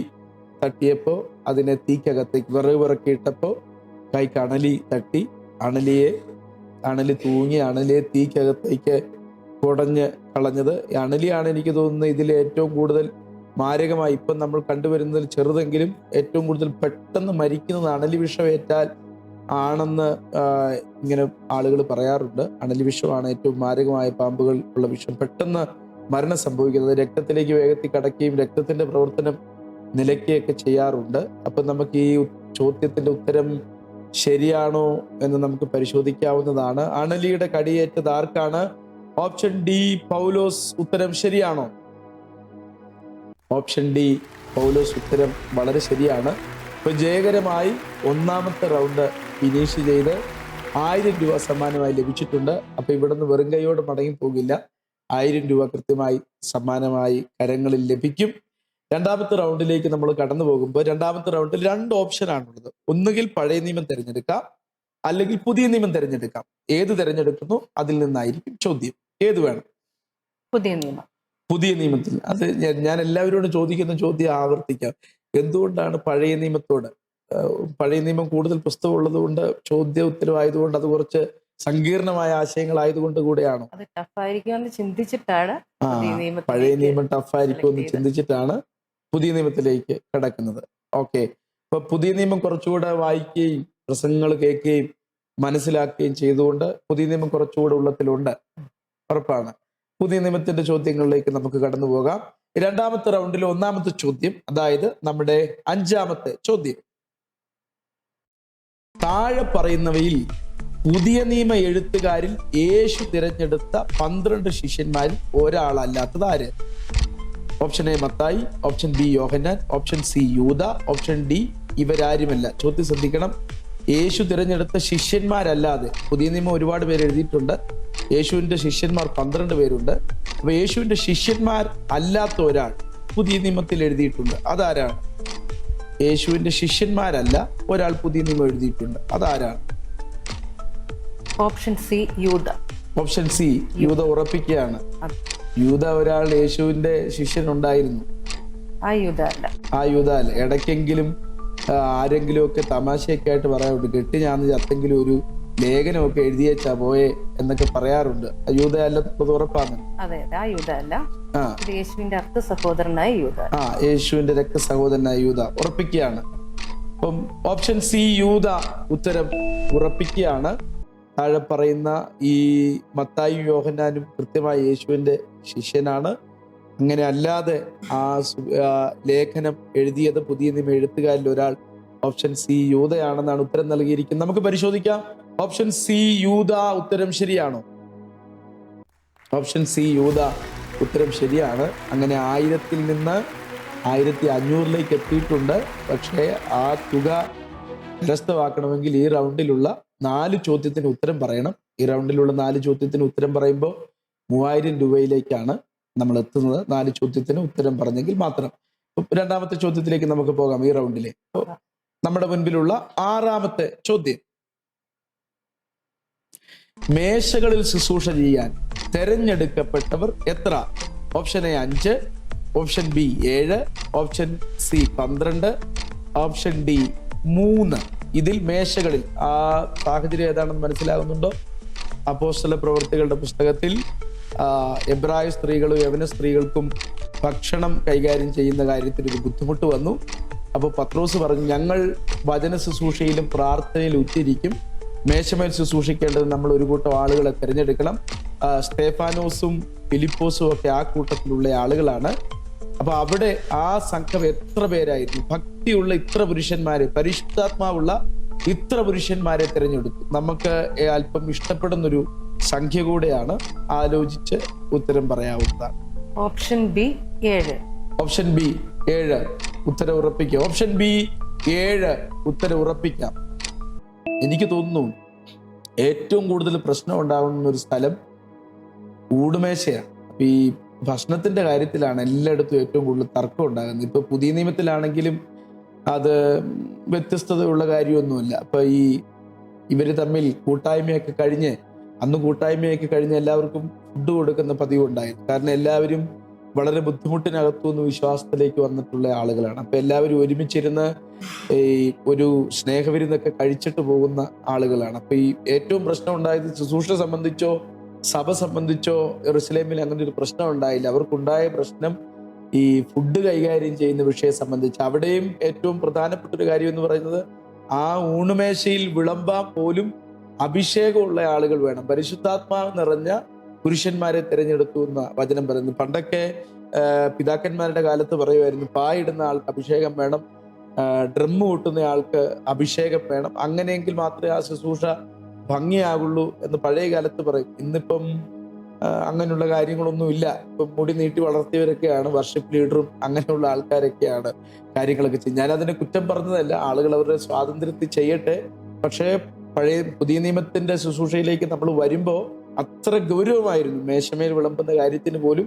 തട്ടിയപ്പോൾ അതിനെ തീക്കകത്തേക്ക് വിറകിറക്കിയിട്ടപ്പോൾ കൈക്കണലി തട്ടി അണലി തൂങ്ങി അണലിയെ തീക്കകത്തേക്ക് കുടഞ്ഞ് കളഞ്ഞത്. ഈ അണലിയാണ് എനിക്ക് തോന്നുന്നത് ഇതിൽ ഏറ്റവും കൂടുതൽ മാരകമായി ഇപ്പം നമ്മൾ കണ്ടുവരുന്നതിൽ ചെറുതെങ്കിലും ഏറ്റവും കൂടുതൽ പെട്ടെന്ന് മരിക്കുന്നത് അണലി വിഷമേറ്റാൽ ആണെന്ന് ഇങ്ങനെ ആളുകൾ പറയാറുണ്ട്. അണലി വിഷമാണ് ഏറ്റവും മാരകമായ പാമ്പുകൾ ഉള്ള വിഷം. പെട്ടെന്ന് മരണം സംഭവിക്കുന്നത് രക്തത്തിലേക്ക് വേഗത്തിൽ കടക്കുകയും രക്തത്തിന്റെ പ്രവർത്തനം നിലയ്ക്കുകയൊക്കെ ചെയ്യാറുണ്ട്. അപ്പം നമുക്ക് ഈ ചോദ്യത്തിന്റെ ഉത്തരം ശരിയാണോ എന്ന് നമുക്ക് പരിശോധിക്കാവുന്നതാണ്. അണലിയുടെ കടിയേറ്റത് ആർക്കാണ്? ഓപ്ഷൻ ഡി പൗലോസ്. ഉത്തരം ശരിയാണോ? ഓപ്ഷൻ ഡി പൗലോസ് ഉത്തരം വളരെ ശരിയാണ്. ഇപ്പൊ ജയകരമായി ഒന്നാമത്തെ റൗണ്ട് ഫിനിഷ് ചെയ്ത് 1000 രൂപ സമ്മാനമായി ലഭിച്ചിട്ടുണ്ട്. അപ്പൊ ഇവിടുന്ന് വെറും കൈയോടെ മടങ്ങി പോകില്ല. 1000 രൂപ കൃത്യമായി സമ്മാനമായി കരങ്ങളിൽ ലഭിക്കും. രണ്ടാമത്തെ റൗണ്ടിലേക്ക് നമ്മൾ കടന്നു പോകുമ്പോൾ രണ്ടാമത്തെ റൗണ്ടിൽ 2 ഓപ്ഷനാണുള്ളത്. ഒന്നുകിൽ പഴയ നിയമം തിരഞ്ഞെടുക്കാം, അല്ലെങ്കിൽ പുതിയ നിയമം തിരഞ്ഞെടുക്കാം. ഏത് തിരഞ്ഞെടുക്കുന്നു അതിൽ നിന്നായിരിക്കും ചോദ്യം. ഏത് വേണം? പുതിയ നിയമം. പുതിയ നിയമത്തിൽ. അത് ഞാൻ എല്ലാവരോടും ചോദിക്കുന്ന ചോദ്യം ആവർത്തിക്കാം. എന്തുകൊണ്ടാണ് പഴയ നിയമത്തോട്? പഴയ നിയമം കൂടുതൽ പുസ്തകം ഉള്ളത് കൊണ്ട്, ചോദ്യ ഉത്തരവായതുകൊണ്ട്, അത് കുറച്ച് സങ്കീർണമായ ആശയങ്ങളായതുകൊണ്ട് കൂടെയാണോ? അത് ടഫായിരിക്കുമെന്ന് ചിന്തിച്ചിട്ടാണ് പഴയ നിയമം ടഫായിരിക്കുമെന്ന് ചിന്തിച്ചിട്ടാണ് പുതിയ നിയമത്തിലേക്ക് കിടക്കുന്നത്. ഓക്കെ, ഇപ്പൊ പുതിയ നിയമം കുറച്ചുകൂടെ വായിക്കുകയും പ്രസംഗങ്ങൾ കേൾക്കുകയും മനസ്സിലാക്കുകയും ചെയ്തുകൊണ്ട് പുതിയ നിയമം കുറച്ചുകൂടെ ഉള്ളത്തിലുണ്ട്. ഉറപ്പാണ്. പുതിയ നിയമത്തിന്റെ ചോദ്യങ്ങളിലേക്ക് നമുക്ക് കടന്നു പോകാം. രണ്ടാമത്തെ റൗണ്ടിലെ ഒന്നാമത്തെ ചോദ്യം, അതായത് നമ്മുടെ 5ാമത്തെ ചോദ്യം. താഴെ പറയുന്നവയിൽ പുതിയ നിയമ എഴുത്തുകാരിൽ യേശു തിരഞ്ഞെടുത്ത 12 ശിഷ്യന്മാരിൽ ഒരാളല്ലാത്തത് ആര്? Option A Mathai, option B Yohannan, option C Yuda, option D ഇവരാരുമല്ല. ചോദ്യം ശ്രദ്ധിക്കണം. യേശു തിരഞ്ഞെടുത്ത ശിഷ്യന്മാരല്ലാതെ, പുതിയ നിയമം ഒരുപാട് പേര് എഴുതിയിട്ടുണ്ട്. യേശുവിന്റെ ശിഷ്യന്മാർ 12 പേരുണ്ട്. അപ്പൊ യേശുവിന്റെ ശിഷ്യന്മാർ അല്ലാത്ത ഒരാൾ പുതിയ നിയമത്തിൽ എഴുതിയിട്ടുണ്ട്. അതാരാണ്? യേശുവിന്റെ ശിഷ്യന്മാരല്ല ഒരാൾ പുതിയ നിയമം എഴുതിയിട്ടുണ്ട്. അതാരാണ്? Option C Yuda. Option C Yuda ഉറപ്പിക്കുകയാണ്. യൂദ ഒരാൾ യേശുവിന്റെ ശിഷ്യൻ ഉണ്ടായിരുന്നു. ആ യൂദ അല്ല. ഇടയ്ക്കെങ്കിലും ആരെങ്കിലും ഒക്കെ തമാശയൊക്കെ ആയിട്ട് പറയാറുണ്ട്, കെട്ടി ഞാൻ ചത്തെങ്കിലും ഒരു ലേഖനമൊക്കെ എഴുതിയേച്ചാ പോയെ എന്നൊക്കെ പറയാറുണ്ട്. യൂദ അല്ലത് ഉറപ്പാണ്. അതെ, ആ യൂദ അല്ല. യേശുവിന്റെ അർത്ഥ സഹോദരനായ യൂദ. യേശുവിന്റെ രക്ത സഹോദരനായ യൂദ ഉറപ്പിക്കുകയാണ്. അപ്പം ഓപ്ഷൻ സി യൂദ ഉത്തരം ഉറപ്പിക്കുകയാണ്. താഴെ പറയുന്ന ഈ മത്തായിയും യോഹന്നാനും കൃത്യമായി യേശുവിന്റെ ശിഷ്യനാണ്. അങ്ങനെ അല്ലാതെ ആ ലേഖനം എഴുതിയത് പുതിയ നിയമ എഴുത്തുകാരിൽ ഒരാൾ ഓപ്ഷൻ സി യൂദയാണെന്നാണ് ഉത്തരം നൽകിയിരിക്കുന്നത്. നമുക്ക് പരിശോധിക്കാം. ഓപ്ഷൻ സി യൂദ ഉത്തരം ശരിയാണോ? ഓപ്ഷൻ സി യൂദ ഉത്തരം ശരിയാണ്. അങ്ങനെ 1000-ൽ നിന്ന് 1500-ലേക്ക് എത്തിയിട്ടുണ്ട്. പക്ഷേ ആ തുക കരസ്ഥമാക്കണമെങ്കിൽ ഈ റൗണ്ടിലുള്ള 4 ചോദ്യത്തിന് ഉത്തരം പറയണം. ഈ റൗണ്ടിലുള്ള 4 ചോദ്യത്തിന് ഉത്തരം പറയുമ്പോൾ 3000 രൂപയിലേക്കാണ് നമ്മൾ എത്തുന്നത്. 4 ചോദ്യത്തിന് ഉത്തരം പറഞ്ഞെങ്കിൽ മാത്രം. രണ്ടാമത്തെ ചോദ്യത്തിലേക്ക് നമുക്ക് പോകാം. ഈ റൗണ്ടിലെ നമ്മുടെ മുൻപിലുള്ള 6ാമത്തെ ചോദ്യം. മേശകളിൽ ശുശ്രൂഷ ചെയ്യാൻ തെരഞ്ഞെടുക്കപ്പെട്ടവർ എത്ര? Option A 5, option B 7, option C 12, option D 3. ഇതിൽ മേശകളിൽ ആ സാഹചര്യം ഏതാണെന്ന് മനസ്സിലാകുന്നുണ്ടോ? അപ്പോസ്തല പ്രവൃത്തികളുടെ പുസ്തകത്തിൽ എബ്രായ സ്ത്രീകളും യവന സ്ത്രീകൾക്കും ഭക്ഷണം കൈകാര്യം ചെയ്യുന്ന കാര്യത്തിൽ ഒരു ബുദ്ധിമുട്ട് വന്നു. അപ്പോൾ പത്രോസ് പറഞ്ഞു, ഞങ്ങൾ വചന ശുശ്രൂഷയിലും പ്രാർത്ഥനയിലും ഉറ്റിരിക്കും. മേശമേൽ ശുശ്രൂഷിക്കേണ്ടത് നമ്മൾ ഒരു കൂട്ടം ആളുകളെ തിരഞ്ഞെടുക്കണം. സ്തേഫാനോസും ഫിലിപ്പോസും ഒക്കെ ആ കൂട്ടത്തിലുള്ള ആളുകളാണ്. അപ്പൊ അവിടെ ആ സംഘം എത്ര പേരായിരുന്നു? ഭക്തിയുള്ള ഇത്ര പുരുഷന്മാരെ, പരിശുദ്ധാത്മാവുള്ള ഇത്ര പുരുഷന്മാരെ തിരഞ്ഞെടുത്തു. നമുക്ക് അല്പം ഇഷ്ടപ്പെടുന്നൊരു സംഖ്യ കൂടെയാണ്. ആലോചിച്ച് ഉത്തരം പറയാവുന്നതാണ്. Option B 7. ഓപ്ഷൻ ബി 7 ഉത്തരം ഉറപ്പിക്കാം. ഓപ്ഷൻ ബി 7 ഉത്തരം ഉറപ്പിക്കാം. എനിക്ക് തോന്നുന്നു ഏറ്റവും കൂടുതൽ പ്രശ്നം ഉണ്ടാകുന്ന ഒരു സ്ഥലം ഊടുമേശയാണ്. അപ്പൊ ഈ ഭക്ഷണത്തിന്റെ കാര്യത്തിലാണ് എല്ലായിടത്തും ഏറ്റവും കൂടുതൽ തർക്കം ഉണ്ടാകുന്നത്. ഇപ്പൊ പുതിയ നിയമത്തിലാണെങ്കിലും അത് വ്യത്യസ്തതയുള്ള കാര്യമൊന്നുമില്ല. അപ്പൊ ഈ ഇവര് തമ്മിൽ കൂട്ടായ്മയൊക്കെ കഴിഞ്ഞ്, അന്ന് കൂട്ടായ്മയൊക്കെ കഴിഞ്ഞ് എല്ലാവർക്കും ഫുഡ് കൊടുക്കുന്ന പതിവുണ്ടായിരുന്നു. കാരണം എല്ലാവരും വളരെ ബുദ്ധിമുട്ടിനകത്തുനിന്ന് വിശ്വാസത്തിലേക്ക് വന്നിട്ടുള്ള ആളുകളാണ്. അപ്പൊ എല്ലാവരും ഒരുമിച്ചിരുന്ന് ഈ ഒരു സ്നേഹവിരുന്നൊക്കെ കഴിച്ചിട്ട് പോകുന്ന ആളുകളാണ്. അപ്പൊ ഈ ഏറ്റവും പ്രശ്നം ഉണ്ടായത് ശുശ്രൂഷ സംബന്ധിച്ചോ സഭ സംബന്ധിച്ചോ യെരൂശലേമിൽ അങ്ങനെ ഒരു പ്രശ്നം ഉണ്ടായില്ല. അവർക്കുണ്ടായ പ്രശ്നം ഈ ഫുഡ് കൈകാര്യം ചെയ്യുന്ന വിഷയം സംബന്ധിച്ച്. അവിടെയും ഏറ്റവും പ്രധാനപ്പെട്ട ഒരു കാര്യം എന്ന് പറയുന്നത്, ആ ഊണുമേശയിൽ വിളമ്പാൻ പോലും അഭിഷേകമുള്ള ആളുകൾ വേണം. പരിശുദ്ധാത്മാവ് നിറഞ്ഞ പുരുഷന്മാരെ തിരഞ്ഞെടുത്തു എന്ന വചനം പറയുന്നു. പണ്ടൊക്കെ പിതാക്കന്മാരുടെ കാലത്ത് പറയുമായിരുന്നു, പായിടുന്ന ആൾക്ക് അഭിഷേകം വേണം, ഡ്രമ്മ് കൂട്ടുന്ന ആൾക്ക് അഭിഷേകം വേണം, അങ്ങനെയെങ്കിൽ മാത്രമേ ആ ശുശ്രൂഷ ഭംഗിയാകുള്ളൂ എന്ന് പഴയ കാലത്ത് പറയും. ഇന്നിപ്പം അങ്ങനെയുള്ള കാര്യങ്ങളൊന്നും ഇല്ല. ഇപ്പം മുടി നീട്ടി വളർത്തിയവരൊക്കെയാണ് വർഷിപ്പ് ലീഡറും അങ്ങനെയുള്ള ആൾക്കാരൊക്കെയാണ് കാര്യങ്ങളൊക്കെ ചെയ്യും. ഞാനതിനെ കുറ്റം പറഞ്ഞതല്ല, ആളുകൾ അവരുടെ സ്വാതന്ത്ര്യത്തിൽ ചെയ്യട്ടെ. പക്ഷേ പുതിയ നിയമത്തിന്റെ ശുശ്രൂഷയിലേക്ക് നമ്മൾ വരുമ്പോൾ അത്ര ഗൗരവമായിരുന്നു. മേശമേൽ വിളമ്പുന്ന കാര്യത്തിന് പോലും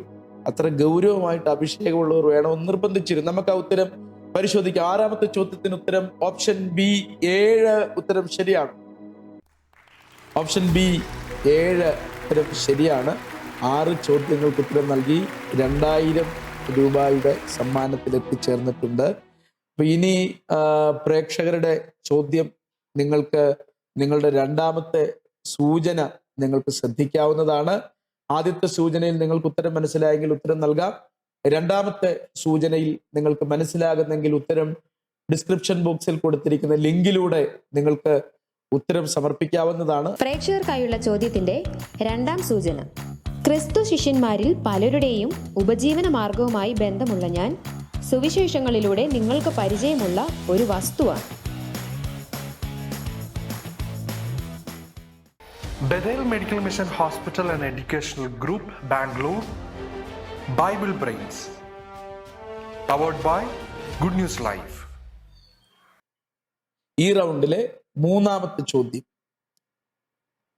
അത്ര ഗൗരവമായിട്ട് അഭിഷേകമുള്ളവർ വേണമെന്ന് നിർബന്ധിച്ചിരുന്നു. നമുക്ക് ആ ഉത്തരം പരിശോധിക്കാം. 6ാമത്തെ ചോദ്യത്തിന് ഉത്തരം ഓപ്ഷൻ ബി 7 ഉത്തരം ശരിയാണ്. ഓപ്ഷൻ ബി 7 ഉത്തരം ശരിയാണ്. 6 ചോദ്യങ്ങൾക്ക് ഉത്തരം നൽകി 2000 രൂപയുടെ സമ്മാനത്തിൽ എത്തിച്ചേർന്നിട്ടുണ്ട്. അപ്പൊ ഇനി പ്രേക്ഷകരുടെ ചോദ്യം, നിങ്ങൾക്ക് നിങ്ങളുടെ 2ാമത്തെ സൂചന നിങ്ങൾക്ക് ശ്രദ്ധിക്കാവുന്നതാണ്. ആദ്യത്തെ സൂചനയിൽ നിങ്ങൾക്ക് ഉത്തരം മനസ്സിലായെങ്കിൽ ഉത്തരം നൽകാം. 2ാമത്തെ സൂചനയിൽ നിങ്ങൾക്ക് മനസ്സിലാകുന്നെങ്കിൽ ഉത്തരം ഡിസ്ക്രിപ്ഷൻ ബോക്സിൽ കൊടുത്തിരിക്കുന്ന ലിങ്കിലൂടെ നിങ്ങൾക്ക് ഉത്തരം സമർപ്പിക്കാവുന്നതാണ്. പ്രേക്ഷകർക്കായുള്ള ചോദ്യത്തിന്റെ 2ാം സൂചന: ക്രിസ്തു ശിഷ്യന്മാരിൽ പലരുടെയും ഉപജീവന മാർഗവുമായി ബന്ധമുള്ള ഞാൻ സുവിശേഷങ്ങളിലൂടെ നിങ്ങൾക്ക് പരിചയമുള്ള ഒരു വസ്തുവാണ്. Bethel Medical Mission Hospital and Educational Group, Bangalore, Bible Brains, powered by Good News Life. ഈ റൗണ്ടിലെ 3ാമത്തെ ചോദ്യം,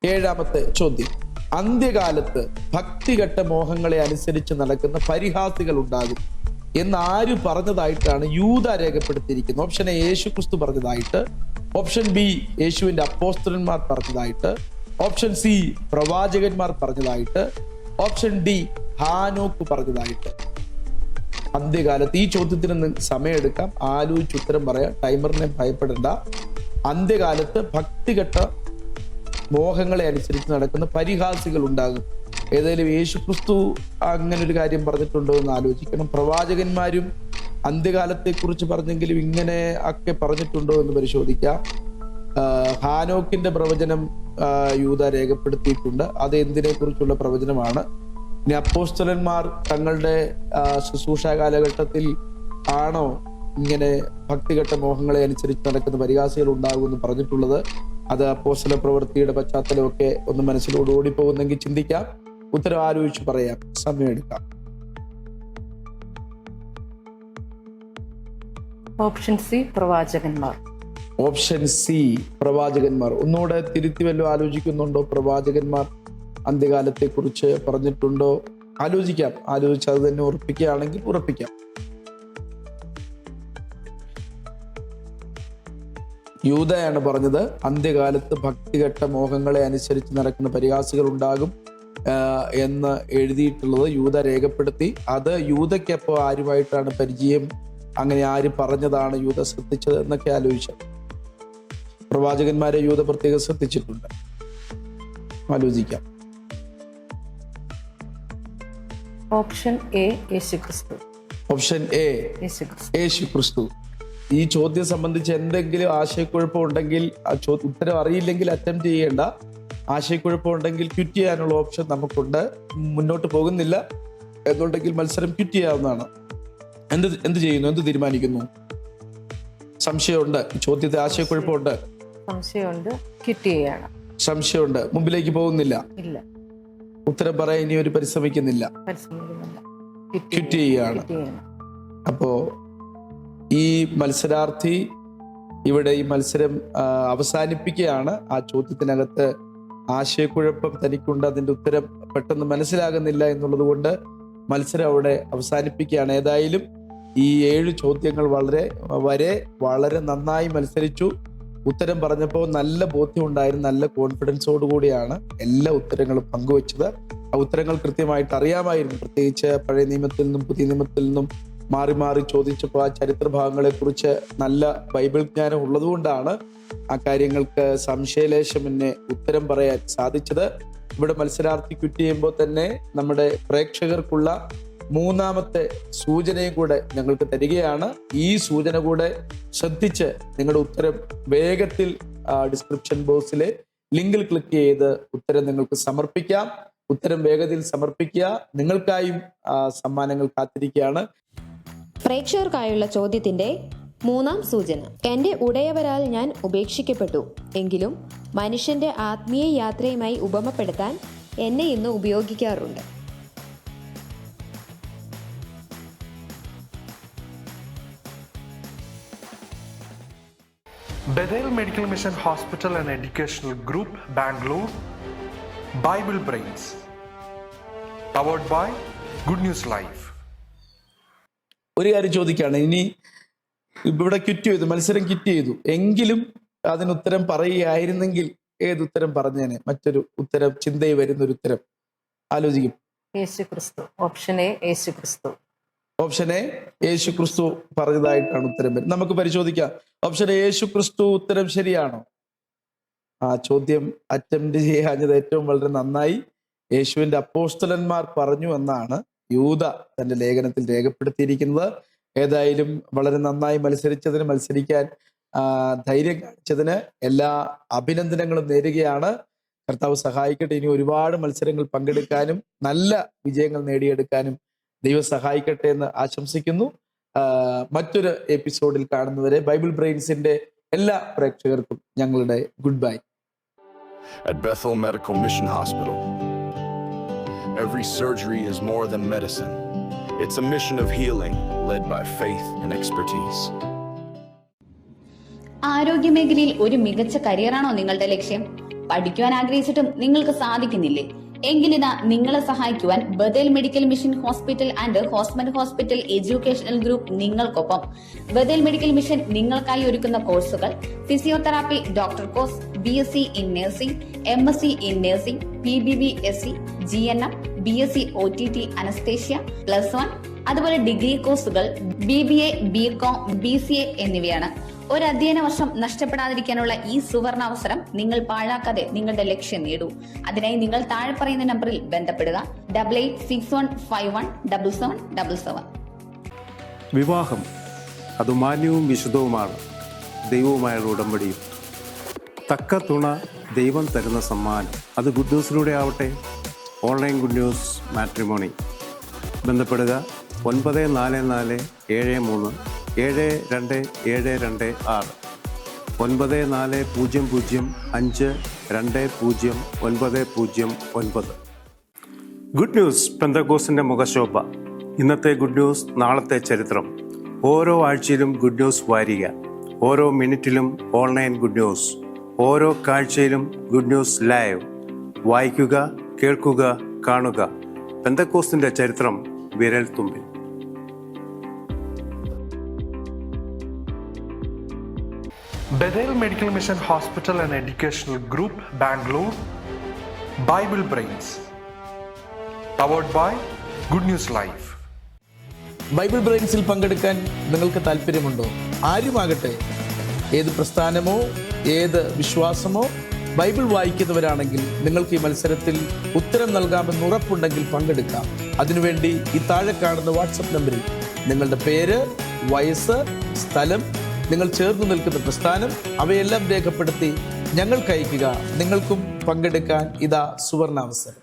7ാമത്തെ ചോദ്യം: അന്ത്യകാലത്ത് ഭക്തികെട്ട മോഹങ്ങളെ അനുസരിച്ച് നടക്കുന്ന പരിഹാസികൾ ഉണ്ടാകും എന്ന് ആര് പറഞ്ഞതായിട്ടാണ് യൂദ രേഖപ്പെടുത്തിയിരിക്കുന്നത്? ഓപ്ഷൻ എ യേശു ക്രിസ്തു പറഞ്ഞതായിട്ട്, ഓപ്ഷൻ ബി യേശുവിന്റെ അപ്പോസ്തലന്മാർ പറഞ്ഞതായിട്ട്, ഓപ്ഷൻ സി പ്രവാചകന്മാർ പറഞ്ഞതായിട്ട്, ഓപ്ഷൻ ഡി ഹാനോക്ക് പറഞ്ഞതായിട്ട്. അന്ത്യകാലത്ത്, ഈ ചോദ്യത്തിന് സമയമെടുക്കാം, ആലോചിച്ച് ഉത്തരം പറയാം, ടൈമറിനെ ഭയപ്പെടേണ്ട. അന്ത്യകാലത്ത് ഭക്തികെട്ട മോഹങ്ങളെ അനുസരിച്ച് നടക്കുന്ന പരിഹാസികൾ ഉണ്ടാകും. ഏതായാലും യേശു ക്രിസ്തു അങ്ങനെ ഒരു കാര്യം പറഞ്ഞിട്ടുണ്ടോ എന്ന് ആലോചിക്കണം. പ്രവാചകന്മാരും അന്ത്യകാലത്തെ കുറിച്ച് പറഞ്ഞെങ്കിലും ഇങ്ങനെ ഒക്കെ പറഞ്ഞിട്ടുണ്ടോ എന്ന് പരിശോധിക്കാം. ഹാനോക്കിന്റെ പ്രവചനം യൂദ രേഖപ്പെടുത്തിയിട്ടുണ്ട്. അത് എന്തിനെ കുറിച്ചുള്ള പ്രവചനമാണ്? ഇനി അപ്പോസ്തലന്മാർ തങ്ങളുടെ ശുശ്രൂഷ കാലഘട്ടത്തിൽ ആണോ ഇങ്ങനെ ഭക്തികെട്ട മോഹങ്ങളെ അനുസരിച്ച് നടക്കുന്ന പരിഹാസികൾ ഉണ്ടാകുമെന്ന് പറഞ്ഞിട്ടുള്ളത്? അത് അപ്പോസ്തല പ്രവൃത്തിയുടെ പശ്ചാത്തലമൊക്കെ ഒന്ന് മനസ്സിലൂടെ ഓടിപ്പോകുന്നെങ്കിൽ ചിന്തിക്കാം. ഉത്തരം ആലോചിച്ച് പറയാം, സമയമെടുക്കാം. ഓപ്ഷൻ സി പ്രവാചകന്മാർ. ഓപ്ഷൻ സി പ്രവാചകന്മാർ. ഒന്നുകൂടെ തിരുത്തി വല്ലതും ആലോചിക്കുന്നുണ്ടോ? പ്രവാചകന്മാർ അന്ത്യകാലത്തെ കുറിച്ച് പറഞ്ഞിട്ടുണ്ടോ? ആലോചിക്കാം. ആലോചിച്ച് അത് തന്നെ ഉറപ്പിക്കുകയാണെങ്കിൽ ഉറപ്പിക്കാം. യൂദയാണ് പറഞ്ഞത് അന്ത്യകാലത്ത് ഭക്തികെട്ട മോഹങ്ങളെ അനുസരിച്ച് നടക്കുന്ന പരിഹാസികൾ ഉണ്ടാകും എന്ന് എഴുതിയിട്ടുള്ളത് യൂദ രേഖപ്പെടുത്തി. അത് യൂദയ്ക്കപ്പോൾ ആരുമായിട്ടാണ് പരിചയം? അങ്ങനെ ആര് പറഞ്ഞതാണ് യൂദ ശ്രദ്ധിച്ചത് എന്നൊക്കെ ആലോചിച്ചു. പ്രവാചകന്മാരെ യൂദ പ്രത്യേകം ശ്രദ്ധിച്ചിട്ടുണ്ട്. ആലോചിക്കാം. ഓപ്ഷൻ എ യേശുക്രിസ്തു. ഓപ്ഷൻ എ യേശുക്രിസ്തു. ഈ ചോദ്യം സംബന്ധിച്ച് എന്തെങ്കിലും ആശയക്കുഴപ്പം ഉണ്ടെങ്കിൽ, ഉത്തരം അറിയില്ലെങ്കിൽ അറ്റംപ്റ്റ് ചെയ്യേണ്ട. ആശയക്കുഴപ്പം ഉണ്ടെങ്കിൽ ക്വിറ്റ് ചെയ്യാനുള്ള ഓപ്ഷൻ നമുക്കുണ്ട്. മുന്നോട്ട് പോകുന്നില്ല എന്നുണ്ടെങ്കിൽ മത്സരം ക്വിറ്റ് ചെയ്യാവുന്നതാണ്. എന്ത് ചെയ്യുന്നു? എന്ത് തീരുമാനിക്കുന്നു? സംശയമുണ്ട്, ചോദ്യത്തെ ആശയക്കുഴപ്പമുണ്ട്, സംശയമുണ്ട്, ക്വിറ്റ് ചെയ്യണം. സംശയമുണ്ട്, മുമ്പിലേക്ക് പോകുന്നില്ല, ഇല്ല, ഉത്തരം പറയാൻ ഇനി ഒരു പരിശ്രമിക്കുന്നില്ല, ക്വിറ്റ് ചെയ്യുകയാണ്. അപ്പോ ഈ മത്സരാർത്ഥി ഇവിടെ ഈ മത്സരം അവസാനിപ്പിക്കുകയാണ്. ആ ചോദ്യത്തിനകത്ത് ആശയക്കുഴപ്പം തനിക്കുണ്ട്, അതിന്റെ ഉത്തരം പെട്ടെന്ന് മനസ്സിലാകുന്നില്ല എന്നുള്ളത് കൊണ്ട് മത്സരം അവിടെ അവസാനിപ്പിക്കുകയാണ്. ഏതായാലും ഈ 7 ചോദ്യങ്ങൾ വളരെ നന്നായി മത്സരിച്ചു. ഉത്തരം പറഞ്ഞപ്പോൾ നല്ല ബോധ്യം ഉണ്ടായിരുന്നു, നല്ല കോൺഫിഡൻസോട് കൂടിയാണ് എല്ലാ ഉത്തരങ്ങളും പങ്കുവച്ചത്. ആ ഉത്തരങ്ങൾ കൃത്യമായിട്ട് അറിയാമായിരുന്നു. പ്രത്യേകിച്ച് പഴയ നിയമത്തിൽ നിന്നും പുതിയ നിയമത്തിൽ നിന്നും മാറി മാറി ചോദിച്ചപ്പോൾ ആ ചരിത്ര ഭാഗങ്ങളെ കുറിച്ച് നല്ല ബൈബിൾ ജ്ഞാനം ഉള്ളതുകൊണ്ടാണ് ആ കാര്യങ്ങൾക്ക് സംശയലേശമെന്നെ ഉത്തരം പറയാൻ സാധിച്ചത്. ഇവിടെ മത്സരാർത്ഥി ക്വിറ്റ് ചെയ്യുമ്പോൾ തന്നെ നമ്മുടെ പ്രേക്ഷകർക്കുള്ള മൂന്നാമത്തെ സൂചനയും കൂടെ ഞങ്ങൾക്ക് തരികയാണ്. ഈ സൂചന കൂടെ ശ്രദ്ധിച്ച് നിങ്ങളുടെ ഉത്തരം വേഗത്തിൽ ഡിസ്ക്രിപ്ഷൻ ബോക്സിലെ ലിങ്കിൽ ക്ലിക്ക് ചെയ്ത് ഉത്തരം നിങ്ങൾക്ക് സമർപ്പിക്കാം. ഉത്തരം വേഗത്തിൽ സമർപ്പിക്കുക. നിങ്ങൾക്കായും സമ്മാനങ്ങൾ കാത്തിരിക്കുകയാണ്. പ്രേക്ഷകർക്കായുള്ള ചോദ്യത്തിന്റെ മൂന്നാം സൂചന. എന്റെ ഉടയവരാൽ ഞാൻ ഉപേക്ഷിക്കപ്പെട്ടു, എങ്കിലും മനുഷ്യന്റെ ആത്മീയ യാത്രയുമായി ഉപമപ്പെടുത്താൻ എന്നെ ഇന്ന് ഉപയോഗിക്കാറുണ്ട്. Bethel Medical Mission Hospital and Educational Group, Bangalore, Bible Brains, powered by Good News Life. ഒരു കാര്യം ചോദിക്കുകയാണ്, ഇനി ഇവിടെ ക്വിറ്റ് ചെയ്തു, മത്സരം ക്വിറ്റ് ചെയ്തു, എങ്കിലും അതിന് ഉത്തരം പറയുകയായിരുന്നെങ്കിൽ ഏതുത്തരം പറഞ്ഞേനെ? മറ്റൊരു ഉത്തരം, ചിന്തയിൽ വരുന്നൊരു ഉത്തരം ആലോചിക്കും. യേശുക്രിസ്തു. ഓപ്ഷൻ എ യേശുക്രിസ്തു. ഓപ്ഷൻ എ യേശു ക്രിസ്തു പറഞ്ഞതായിട്ടാണ് ഉത്തരം വരുന്നത്. നമുക്ക് പരിശോധിക്കാം. ഓപ്ഷൻ എ യേശു ക്രിസ്തു ഉത്തരം ശരിയാണോ? ആ ചോദ്യം അറ്റംപ്റ്റ് ചെയ്യാഞ്ഞത് ഏറ്റവും വളരെ നന്നായി. യേശുവിന്റെ അപ്പോസ്തലന്മാർ പറഞ്ഞു എന്നാണ് യൂദ തന്റെ ലേഖനത്തിൽ രേഖപ്പെടുത്തിയിരിക്കുന്നത്. ഏതായാലും വളരെ നന്നായി മത്സരിക്കാൻ ധൈര്യം കാണിച്ചതിന് എല്ലാ അഭിനന്ദനങ്ങളും നേരുകയാണ്. കർത്താവ് സഹായിക്കട്ടെ. ഇനി ഒരുപാട് മത്സരങ്ങൾ പങ്കെടുക്കാനും നല്ല വിജയങ്ങൾ നേടിയെടുക്കാനും ദൈവം സഹായിക്കട്ടെ എന്ന് ആശംസിക്കുന്നു. മറ്റൊരു എപ്പിസോഡിൽ കാണുന്നവരെ ബൈബിൾ ബ്രെയിൻസിന്റെ എല്ലാ പ്രേക്ഷകർക്കും ഞങ്ങളുടെ good bye. At Bethel Medical Mission Hospital, every surgery is more than medicine. It's a mission of healing led by faith and expertise. ആരോഗ്യമേഖലയിൽ ഒരു മികച്ച കരിയറാണോ നിങ്ങളുടെ ലക്ഷ്യം? പഠിക്കുവാൻ ആഗ്രഹിച്ചിട്ടും നിങ്ങൾക്ക് സാധിക്കുന്നില്ലേ? എങ്കിലിതാ നിങ്ങളെ സഹായിക്കുവാൻ Bethel medical mission hospital and ഹോസ്മൻ ഹോസ്പിറ്റൽ എഡ്യൂക്കേഷണൽ ഗ്രൂപ്പ് നിങ്ങൾക്കൊപ്പം. ബഥേൽ മെഡിക്കൽ മിഷൻ നിങ്ങൾക്കായി ഒരുക്കുന്ന കോഴ്സുകൾ: physiotherapy doctor course, BSc in nursing, MSc in nursing, PBBSc, GNM, BSc OTT anaesthesia +1, അതുപോലെ ഡിഗ്രി കോഴ്സുകൾ BBA, BCom, BCA എന്നിവയാണ്. ഒരു അധ്യയന വർഷം നഷ്ടപ്പെടാതിരിക്കാനുള്ള ഈ സുവർണ അവസരം നിങ്ങൾ പാഴാക്കാതെ നിങ്ങളുടെ ലക്ഷ്യം നേടൂ. അതിനായി നിങ്ങൾ താഴെ പറയുന്ന നമ്പറിൽ ബന്ധപ്പെടുക: 8861517777. വിവാഹം അത് മാന്യവും വിശുദ്ധവുമാണ്, ദൈവവുമായുള്ള ഉടമ്പടിയും. തക്ക തുണ ദൈവം തരുന്ന സമ്മാനം. അത് ഗുഡ് ന്യൂസിലൂടെ ആവട്ടെ. Online good news matrimony. ബന്ധപ്പെടുക 9447372726 9400520909. ഗുഡ് ന്യൂസ് പെന്തക്കോസ്തിന്റെ മുഖശോഭ. ഇന്നത്തെ ഗുഡ് ന്യൂസ്, നാളത്തെ ചരിത്രം. ഓരോ ആഴ്ചയിലും ഗുഡ് ന്യൂസ് വാരിക, ഓരോ മിനിറ്റിലും ഓൺലൈൻ ഗുഡ് ന്യൂസ്, ഓരോ കാഴ്ചയിലും ഗുഡ് ന്യൂസ് ലൈവ്. വായിക്കുക, കേൾക്കുക, കാണുക. പെന്തക്കോസ്തിന്റെ ചരിത്രം വിരൽ തുമ്പിൽ. Bethel Medical Mission Hospital and Educational Group, Bangalore, Bible Brains, powered by Good News Life. Bible ബ്രെയിൻസിൽ പങ്കെടുക്കാൻ നിങ്ങൾക്ക് താല്പര്യമുണ്ടോ? ആരുമാകട്ടെ, ഏത് പ്രസ്ഥാനമോ ഏത് വിശ്വാസമോ ബൈബിൾ വായിക്കുന്നവരാണെങ്കിൽ നിങ്ങൾക്ക് ഈ മത്സരത്തിൽ ഉത്തരം നൽകാമെന്ന് ഉറപ്പുണ്ടെങ്കിൽ പങ്കെടുക്കാം. അതിനുവേണ്ടി ഈ താഴെ കാണുന്ന വാട്സപ്പ് നമ്പറിൽ നിങ്ങളുടെ പേര്, വയസ്സ്, സ്ഥലം, നിങ്ങൾ ചേർന്ന് നിൽക്കുന്ന പ്രസ്ഥാനം അവയെല്ലാം രേഖപ്പെടുത്തി ഞങ്ങൾക്ക് അയയ്ക്കുക. നിങ്ങൾക്കും പങ്കെടുക്കാൻ ഇതാ സുവർണാവസരം.